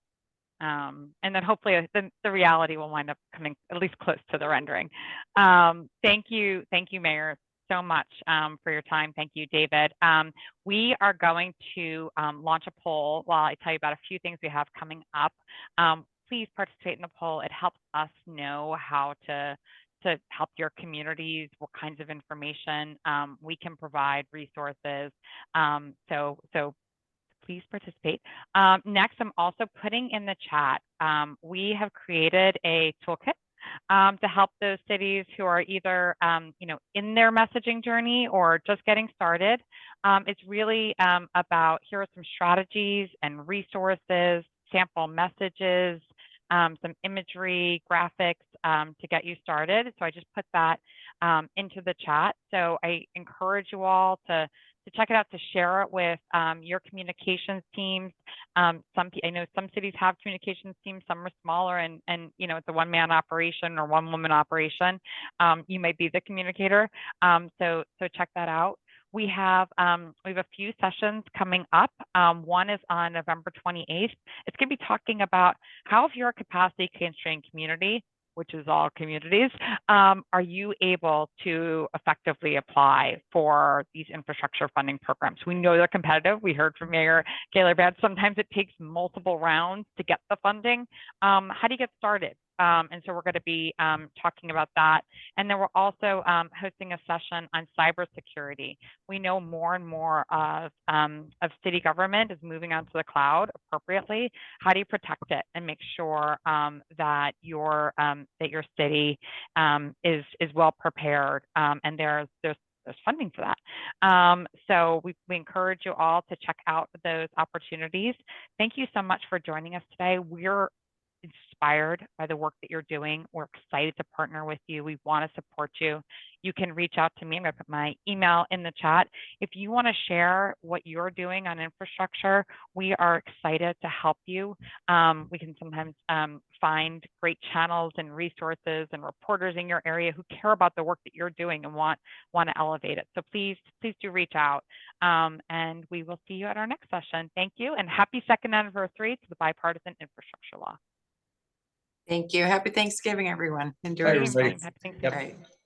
And then hopefully the reality will wind up coming at least close to the rendering. Thank you, Mayor, so much for your time. Thank you, David. We are going to launch a poll while I tell you about a few things we have coming up. Please participate in the poll. It helps us know how to help your communities, what kinds of information we can provide, resources. So please participate. Next, I'm also putting in the chat, we have created a toolkit to help those cities who are either in their messaging journey or just getting started. It's really about, here are some strategies and resources, sample messages, some imagery, graphics to get you started. So I just put that into the chat. So I encourage you all to check it out, to share it with your communications teams. I know some cities have communications teams, some are smaller, and it's a one-man operation or one-woman operation. You might be the communicator, so check that out. We have a few sessions coming up. One is on November 28th. It's going to be talking about how, if you're a capacity constrained community, which is all communities, are you able to effectively apply for these infrastructure funding programs? We know they're competitive. We heard from Mayor Gaylor. Sometimes it takes multiple rounds to get the funding. How do you get started? And so we're going to be talking about that. And then we're also hosting a session on cybersecurity. We know more and more of city government is moving onto the cloud appropriately. How do you protect it and make sure that your city is well prepared, and there's funding for that. So we encourage you all to check out those opportunities. Thank you so much for joining us today. We're inspired by the work that you're doing. We're excited to partner with you. We want to support you. You can reach out to me. I'm going to put my email in the chat. If you want to share what you're doing on infrastructure, we are excited to help you. We can sometimes find great channels and resources and reporters in your area who care about the work that you're doing and want to elevate it. So please do reach out, and we will see you at our next session. Thank you, and happy second anniversary to the bipartisan infrastructure law. thank you. Happy Thanksgiving, everyone. Enjoy Bye, your everybody. stay. Happy Thanksgiving. Bye.